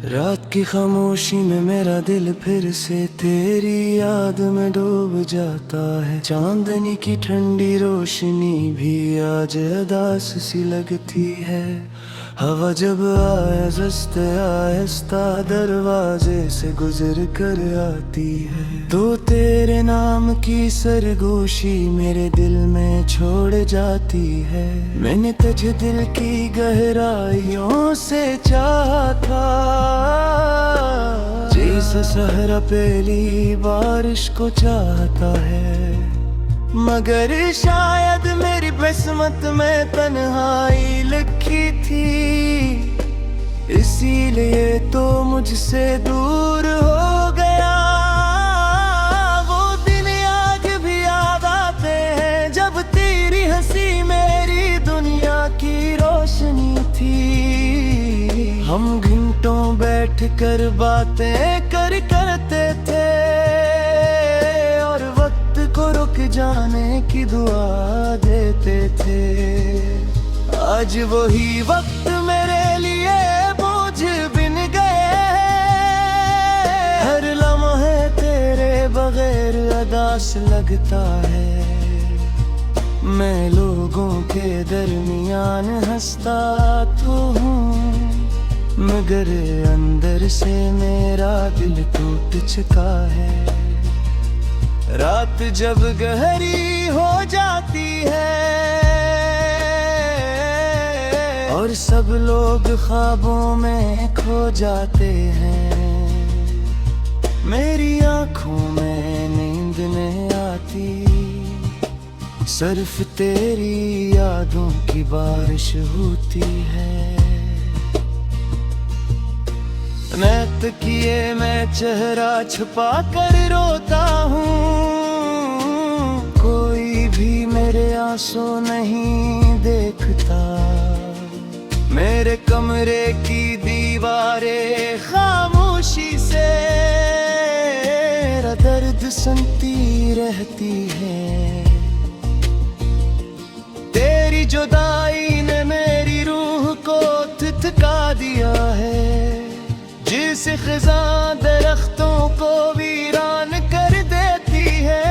रात की खामोशी में मेरा दिल फिर से तेरी याद में डूब जाता है। चांदनी की ठंडी रोशनी भी आज अदास सी लगती है। हवा जब आहिस्ता आहिस्ता दरवाजे से गुजर कर आती है, तो तेरे नाम की सरगोशी मेरे दिल में छोड़ जाती है। मैंने तुझे दिल की गहराइयों से चाहा था, जैसे सहरा पहली बारिश को चाहता है। मगर शायद मेरी किस्मत में तन्हाई लिखी थी, इसीलिए तो मुझसे दूर हो गया। वो दिन आज भी याद आते हैं, जब तेरी हंसी मेरी दुनिया की रोशनी थी। हम घंटों बैठ कर बातें करते थे और वक्त को रुक जाने की दुआ देते थे। आज वही वक्त मेरे लिए बोझ बिन गए, हर लम्हे तेरे बगैर अदास लगता है। मैं लोगों के दरमियान हंसता तो हूँ, मगर अंदर से मेरा दिल टूट चुका है। रात जब गहरी हो जाती है और सब लोग ख्वाबों में खो जाते हैं, मेरी आंखों में नींद नहीं आती, सिर्फ तेरी यादों की बारिश होती है। मैं तकिए में चेहरा छुपा कर रोता हूँ, कोई भी मेरे आंसू नहीं देखता। मेरे कमरे की दीवारें खामोशी से मेरा दर्द सुनती रहती है। तेरी जुदाई ने मेरी रूह को थका दिया है, जिस खिज़ा दरख्तों को वीरान कर देती है।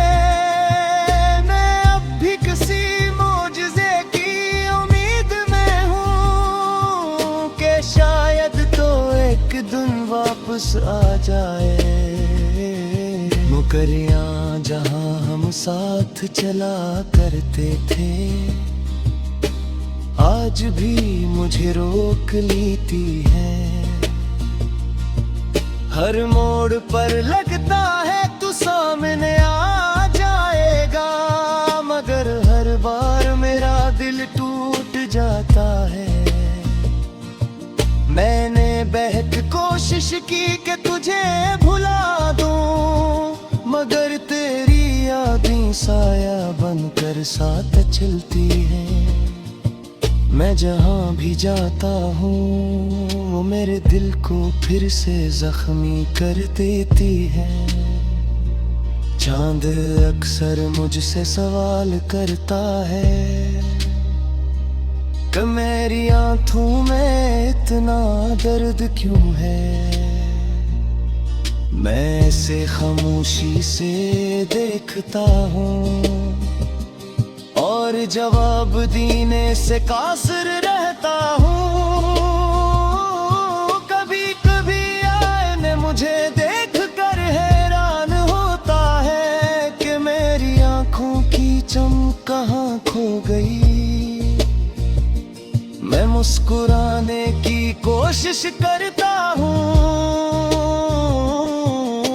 मैं अब भी किसी मौजज़े की उम्मीद में हूँ कि शायद तो एक दिन वापस आ जाए। मुकरियाँ जहाँ हम साथ चला करते थे, आज भी मुझे रोक लेती है। हर मोड़ पर लगता है तू सामने आ जाएगा, मगर हर बार मेरा दिल टूट जाता है। मैंने बेहद कोशिश की कि तुझे भुला दूं, मगर तेरी यादें साया बनकर साथ चलती हैं। मैं जहाँ भी जाता हूँ, वो मेरे दिल को फिर से जख्मी कर देती है। चांद अक्सर मुझसे सवाल करता है कि मेरी आंखों में इतना दर्द क्यों है। मैं ऐसे खामोशी से देखता हूँ और जवाब देने से कासिर रहता हूँ। कभी कभी आईने मुझे देख कर हैरान होता है कि मेरी आंखों की चमक कहाँ खो गई। मैं मुस्कुराने की कोशिश करता हूँ,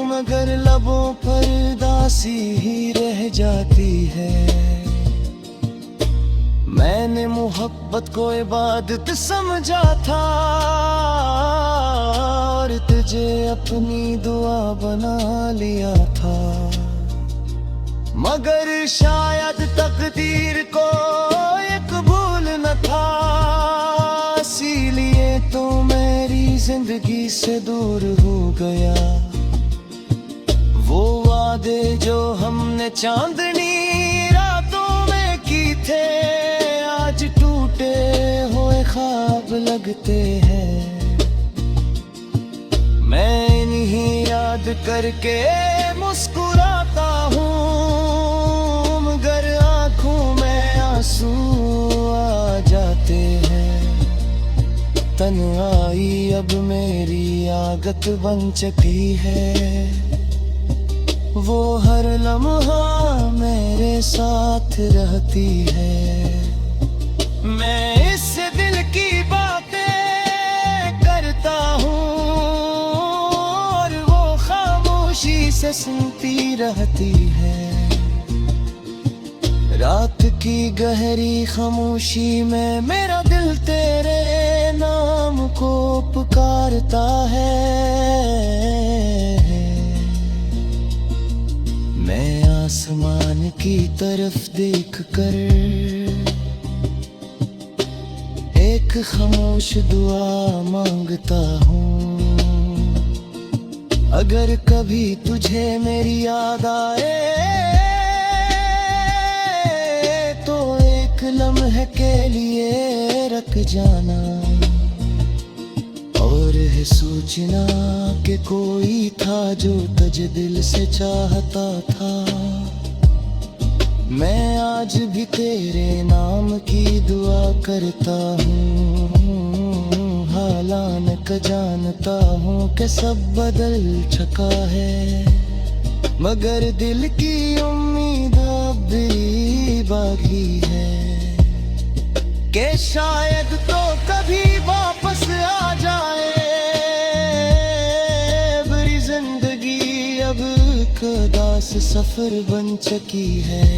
मगर लबों पर उदासी ही रह जाती है। मैंने मोहब्बत को इबादत समझा था और तुझे अपनी दुआ बना लिया था, मगर शायद तकदीर को एक भूल न था। इसीलिए तो मेरी जिंदगी से दूर हो गया। वो वादे जो हमने चांदनी रातों में की थे, आज टूटे हुए ख्वाब लगते हैं। करके मुस्कुराता हूँ, मगर आंखों में आंसू आ जाते हैं। तन्हाई अब मेरी आदत बन चुकी है, वो हर लम्हा मेरे साथ रहती है। मैं इससे दिल की बातें करता हूँ और वो खामोशी से सुनती रहती है। रात की गहरी खामोशी में मेरा दिल तेरे नाम को पुकारता है। मैं आसमान की तरफ देखकर एक खामोश दुआ मांगता हूँ। अगर कभी तुझे मेरी याद आए तो एक लम्हे के लिए रख जाना, और है सोचना कि कोई था जो तुझे दिल से चाहता था। मैं आज भी तेरे नाम की दुआ करता हूँ। हालांकि जानता हूँ कि सब बदल चुका है, मगर दिल की उम्मीद अब भी बाकी है कि शायद तो कभी वापस आ जाए। मेरी जिंदगी अब उदास सफर बन चुकी है,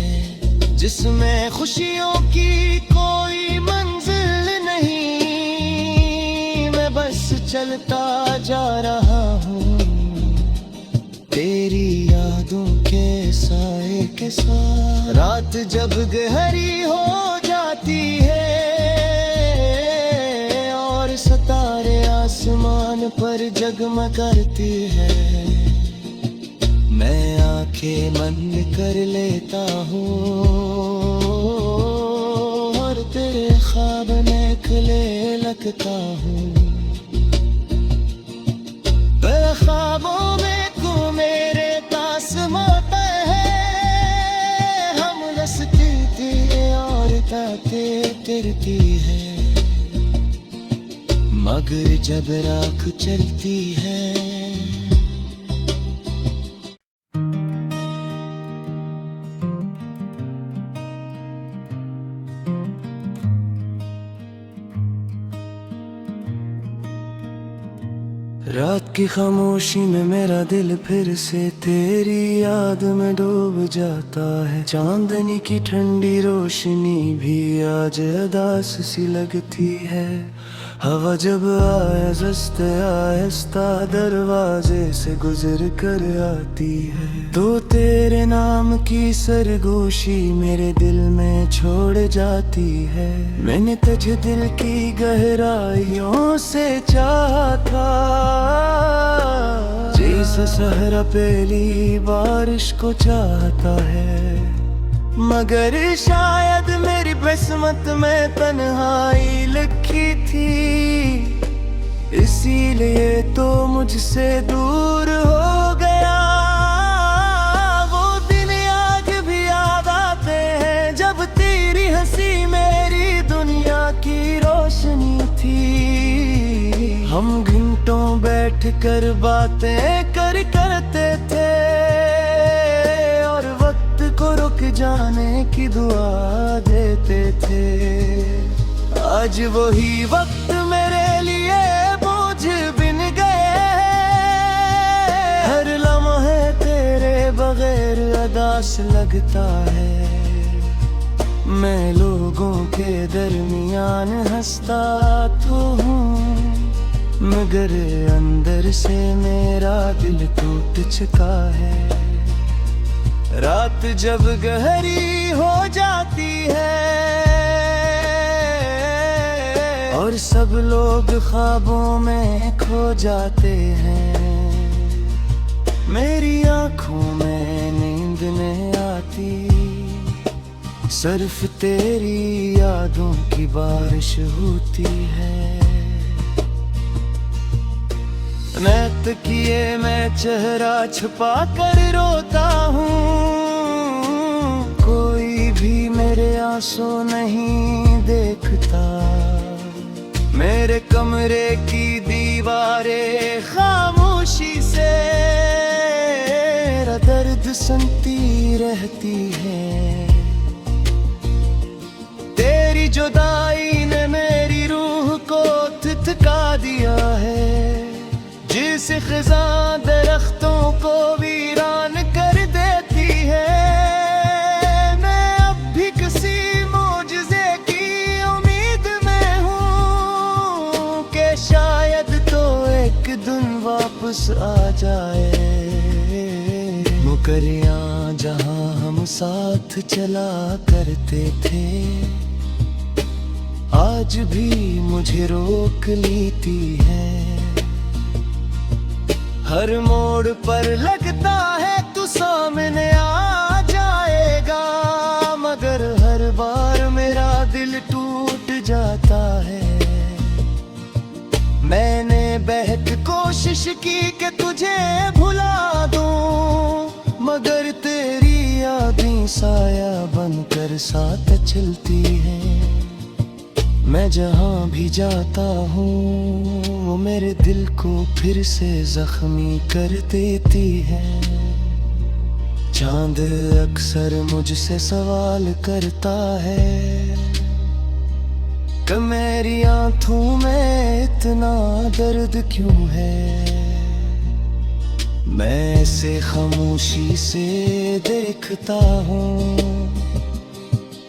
जिसमें खुशियों की कोई मंजिल नहीं। मैं बस चलता जा रहा हूँ तेरी यादों के साए के साथ। रात जब गहरी हो जाती है और सितारे आसमान पर जगमग करती है, मैं आंखें बंद कर लेता हूँ और तेरे ख्वाब में खिले लगता हूँ। तेरे ख्वाबों में तू मेरे पास मोता है, हम रसते थे और ताते तिरती है, मगर जब राख चलती है। रात की खामोशी में मेरा दिल फिर से तेरी याद में डूब जाता है। चांदनी की ठंडी रोशनी भी आज उदास सी लगती है। हवा जब आहिस्ता आहिस्ता दरवाजे से गुजर कर आती है, तो तेरे नाम की सरगोशी मेरे दिल में छोड़ जाती है। मैंने तुझे दिल की गहराइयों से चाहा था, जैसे सहरा पहली बारिश को चाहता है, मगर शायद मेरी किस्मत में तन्हाई लिखी थी, इसीलिए तो मुझसे दूर हो गया। वो दिन आज भी याद आते हैं जब तेरी हंसी मेरी दुनिया की रोशनी थी। हम घंटों बैठ कर बातें करते थे और वक्त को रुक जाने की दुआ देते थे। आज वही वक्त मेरे लिए बोझ बिन गए, हर लम्हे तेरे बगैर उदास लगता है। मैं लोगों के दरमियान हंसता तो हूँ, मगर अंदर से मेरा दिल टूट चुका है। रात जब गहरी हो जाती है और सब लोग ख्वाबों में खो जाते हैं, मेरी आंखों में नींद नहीं आती, सिर्फ तेरी यादों की बारिश होती है। नैत किए मैं चेहरा छुपा कर रोता हूँ, कोई भी मेरे आंसू नहीं देखता। मेरे कमरे की दीवारें खामोशी से मेरा दर्द सुनती रहती है। तेरी जुदाई ने मेरी रूह को थितका दिया है, जिस खिज़ां दरख्तों को वीरान कर देती है। मैं अब भी किसी मौजज़े की उम्मीद में हूँ कि शायद तो एक दिन वापस आ जाए। मुकरियाँ जहाँ हम साथ चला करते थे, आज भी मुझे रोक लेती है। हर मोड़ पर लगता है तू सामने आ जाएगा, मगर हर बार मेरा दिल टूट जाता है। मैंने बेहद कोशिश की कि तुझे भुला दूं, मगर तेरी यादें साया बनकर साथ चलती हैं। मैं जहाँ भी जाता हूँ वो मेरे दिल को फिर से जख्मी कर देती है। चांद अक्सर मुझसे सवाल करता है कि मेरी आंखों में इतना दर्द क्यों है। मैं इसे खामोशी से देखता हूँ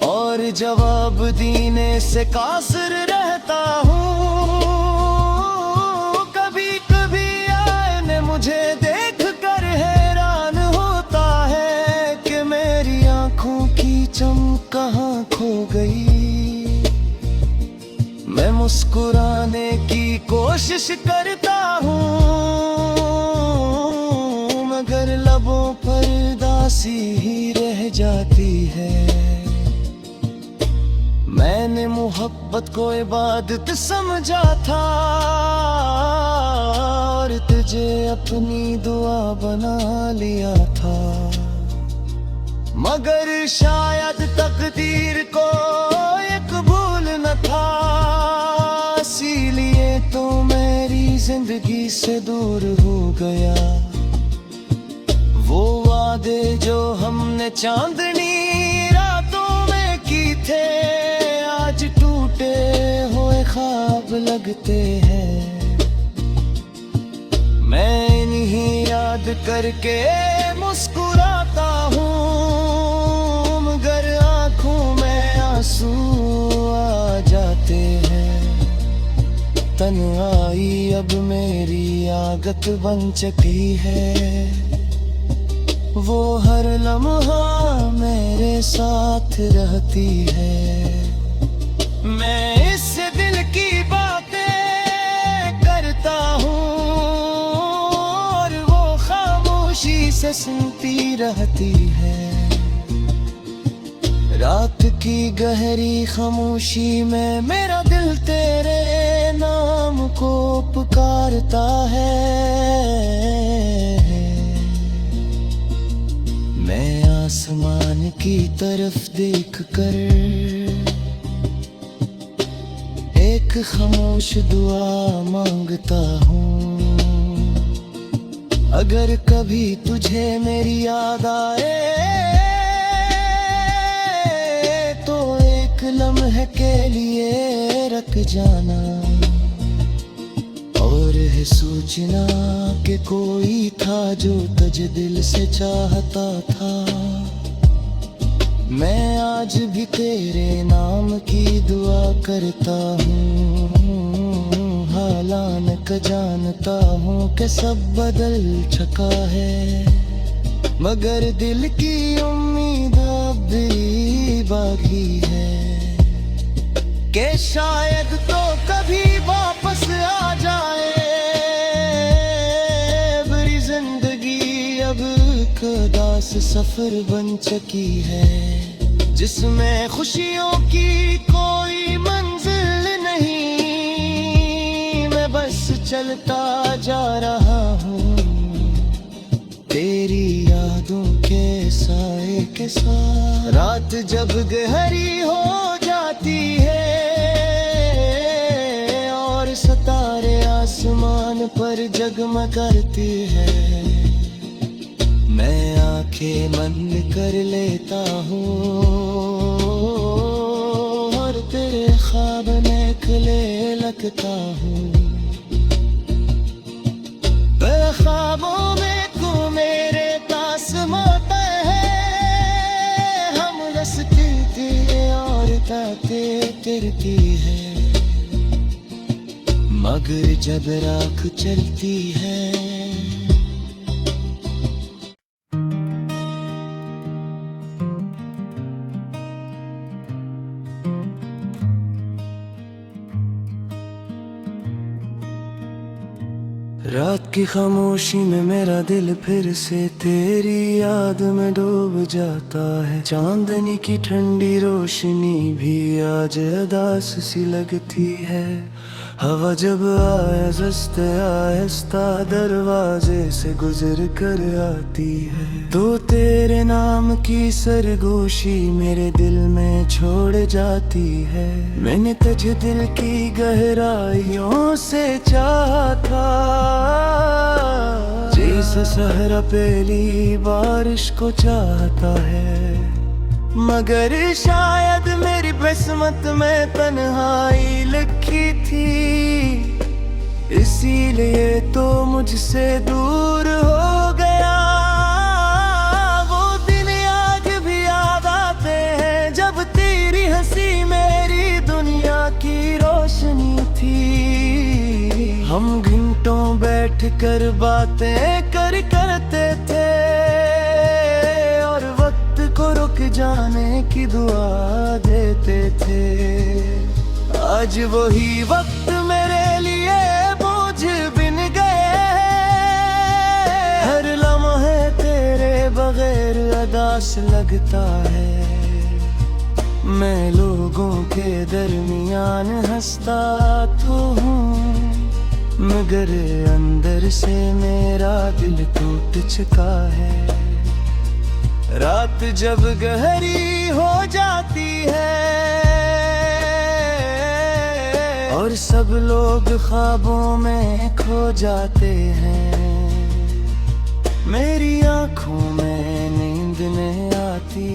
और जवाब देने से कासिर रहता हूँ। कभी कभी आईने मुझे देख कर हैरान होता है कि मेरी आंखों की चमक कहाँ खो गई। मैं मुस्कुराने की कोशिश करता हूँ, मगर लबों पर उदासी ही रह जाती है। मैंने मोहब्बत को इबादत समझा था और तुझे अपनी दुआ बना लिया था, मगर शायद तकदीर को एक भूल न था। इसीलिए तो मेरी जिंदगी से दूर हो गया। वो वादे जो हमने चांदनी रातों में की थे, आज टूटे हुए ख्वाब लगते हैं। मैं इन्हीं याद करके मुस्कुराता हूँ, मगर आंखों में आंसू आ जाते हैं। तन्हाई अब मेरी आदत बन चुकी है, वो हर लम्हा मेरे साथ रहती है। मैं इस दिल की बातें करता हूँ और वो खामोशी से सुनती रहती है। रात की गहरी खामोशी में मेरा दिल तेरे नाम को पुकारता है। मैं आसमान की तरफ देख कर एक खामोश दुआ मांगता हूँ। अगर कभी तुझे मेरी याद आए तो एक लम्हे के लिए रुक जाना और है सोचना कि कोई था जो तुझे दिल से चाहता था। मैं आज भी तेरे नाम की दुआ करता हूँ। हालान का जानता हूँ कि सब बदल चुका है, मगर दिल की उम्मीद अब भी बाकी है कि शायद तो कभी वापस आ जाए। मेरी जिंदगी अब उदास सफर बन चुकी है, जिसमें खुशियों की कोई मंजिल नहीं। मैं बस चलता जा रहा हूँ तेरी यादों के साए के साथ। रात जब गहरी हो जाती है और सितारे आसमान पर जगमग करती है, मैं आंखें बंद कर लेता हूँ और तेरे ख्वाब में खिले लगता हूँ। ख्वाबों में तू मेरे पास आता है, हम रसती थी और ताते तिरती है, मगर जब राख चलती है। रात की खामोशी में मेरा दिल फिर से तेरी याद में डूब जाता है। चांदनी की ठंडी रोशनी भी आज उदास सी लगती है। हवा जब आहिस्ता आहिस्ता दरवाजे से गुजर कर आती है, तो तेरे नाम की सरगोशी मेरे दिल में छोड़ जाती है। मैंने तुझे दिल की गहराइयों से चाहा था, जैसे सहरा पहली बारिश को चाहता है, मगर शायद मेरी किस्मत में तन्हाई लिखी थी, इसीलिए तो मुझसे दूर हो गया। वो दिन आज भी याद आते हैं जब तेरी हंसी मेरी दुनिया की रोशनी थी। हम घंटों बैठ कर बातें करते थे और वक्त को रुक जाने की दुआ देते थे। आज वही वक्त मेरे लिए बोझ बिन गए, हर लम्हे तेरे बगैर उदास लगता है। मैं लोगों के दरमियान हंसता तो हूँ, मगर अंदर से मेरा दिल टूट चुका है। रात जब गहरी हो जाती है और सब लोग ख्वाबों में खो जाते हैं, मेरी आंखों में नींद नहीं आती,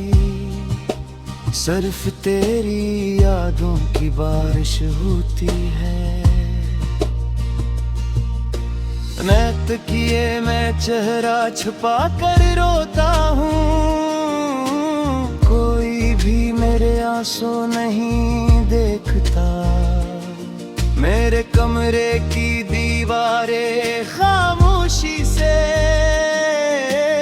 सिर्फ तेरी यादों की बारिश होती है। नैत किए मैं चेहरा छुपा कर रोता हूँ, कोई भी मेरे आंसू नहीं देखता। मेरे कमरे की दीवारें खामोशी से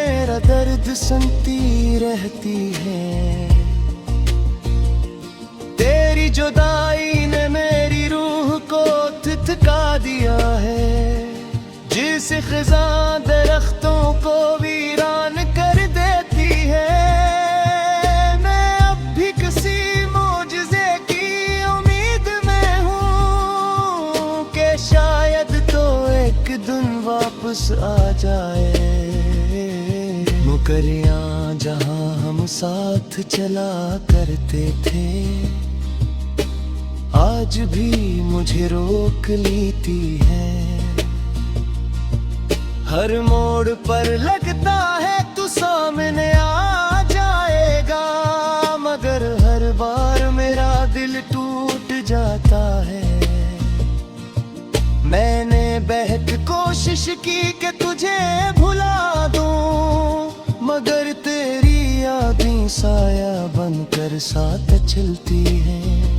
मेरा दर्द सुनती रहती है। तेरी जुदाई ने मेरी रूह को थका दिया है, जिस खिज़ां दरख्तों को वीरान कर देती है। मैं अब भी किसी मौजज़े की उम्मीद में हूँ कि शायद तो एक दिन वापस आ जाए। मुकरियाँ जहाँ हम साथ चला करते थे, आज भी मुझे रोक लेती है। हर मोड़ पर लगता है तू सामने आ जाएगा, मगर हर बार मेरा दिल टूट जाता है। मैंने बेहद कोशिश की कि तुझे भुला दूं, मगर तेरी यादें साया बनकर साथ चलती हैं।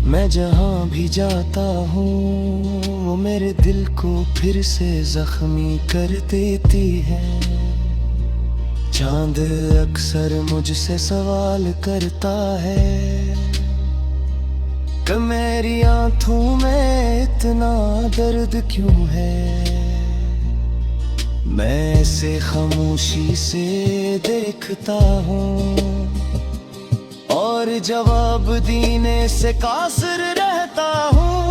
मैं जहाँ भी जाता हूँ वो मेरे दिल को फिर से जख्मी कर देती है। चांद अक्सर मुझसे सवाल करता है कि मेरी आंखों में इतना दर्द क्यों है। मैं ऐसे खामोशी से देखता हूँ और जवाब देने से कासिर रहता हूँ।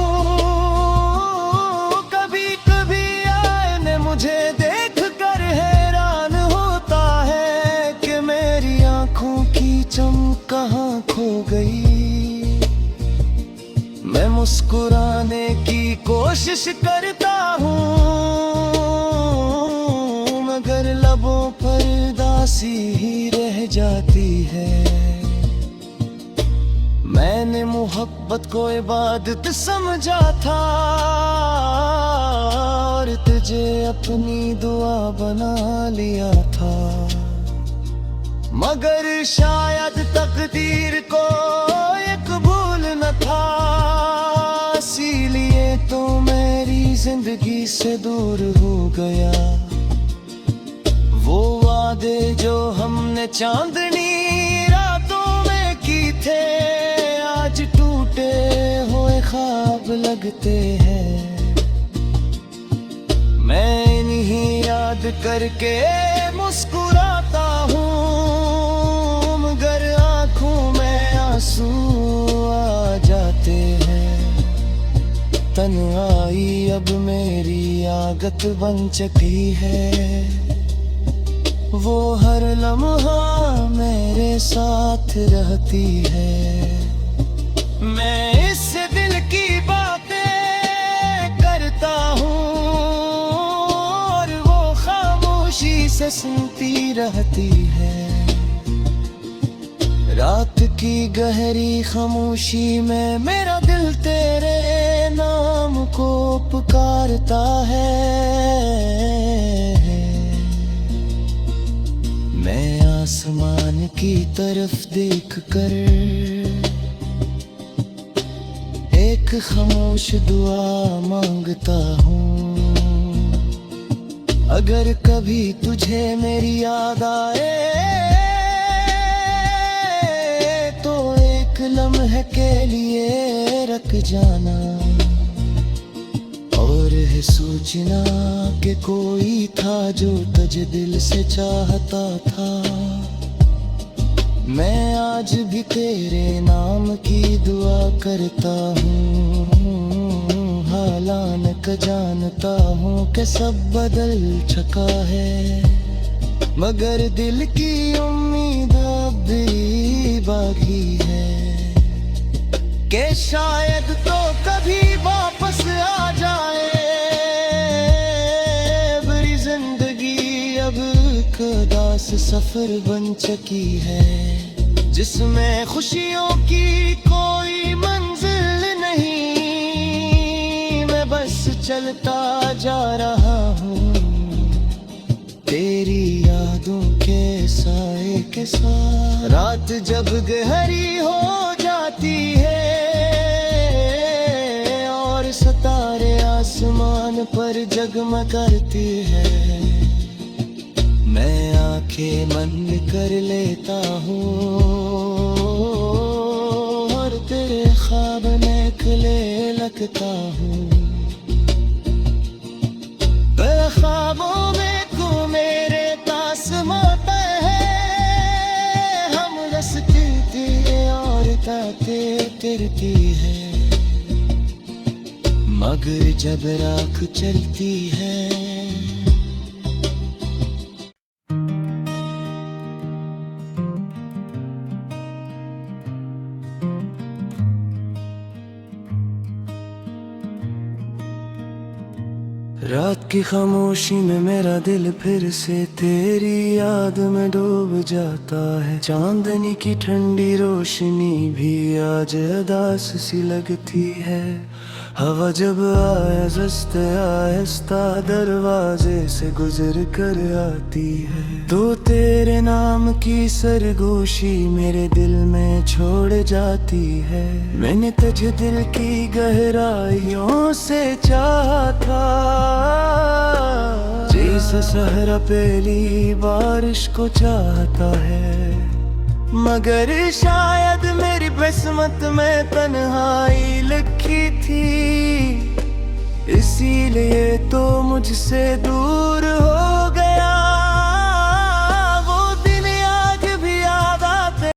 सी ही रह जाती है। मैंने मोहब्बत को इबादत समझा था और तुझे अपनी दुआ बना लिया था, मगर शायद तकदीर को ये कबूल न था, इसीलिए तो मेरी जिंदगी से दूर हो गया। वो वादे जो हमने चांदनी रातों में की थे, आज टूटे हुए ख्वाब लगते हैं। मैं इन्हीं याद करके मुस्कुराता हूँ, मगर आंखों में आंसू आ जाते हैं। तन्हाई अब मेरी आदत बन चुकी है, वो हर लम्हा मेरे साथ रहती है। मैं इससे दिल की बातें करता हूँ और वो खामोशी से सुनती रहती है। रात की गहरी खामोशी में मेरा दिल तेरे नाम को पुकारता है। मैं आसमान की तरफ देख कर एक खामोश दुआ मांगता हूँ। अगर कभी तुझे मेरी याद आए तो एक लम्हे के लिए रख जाना, और है सोचना कि कोई था जो तुझे दिल से चाहता था। मैं आज भी तेरे नाम की दुआ करता हूँ, हालांकि जानता हूँ कि सब बदल चुका है, मगर दिल की उम्मीद अब भी बाकी है कि शायद तो कभी वापस आ जाए। मेरी जिंदगी अब एक उदास सफर बन चुकी है, जिसमें खुशियों की कोई मंजिल नहीं। मैं बस चलता जा रहा हूँ तेरी यादों के साए के साथ। रात जब गहरी हो जाती है और सितारे आसमान पर जगमग करती है, मैं आंखें बंद कर लेता हूँ और तेरे ख्वाब में खिले लगता हूँ। तेरे ख्वाबों में को मेरे पास मौत है, हम रसते थे और ताते तिरती है, मगर जब राख चलती है। रात की खामोशी में मेरा दिल फिर से तेरी याद में डूब जाता है। चांदनी की ठंडी रोशनी भी आज उदास सी लगती है। हवा जब आहिस्ता आहिस्ता दरवाजे से गुजर कर आती है, तो तेरे नाम की सरगोशी मेरे दिल में छोड़ जाती है। मैंने तुझे दिल की गहराइयों से चाहा था, जैसे सहरा पहली बारिश को चाहता है, मगर शायद मेरी किस्मत में तन्हाई लिखी थी, इसीलिए तो मुझसे दूर हो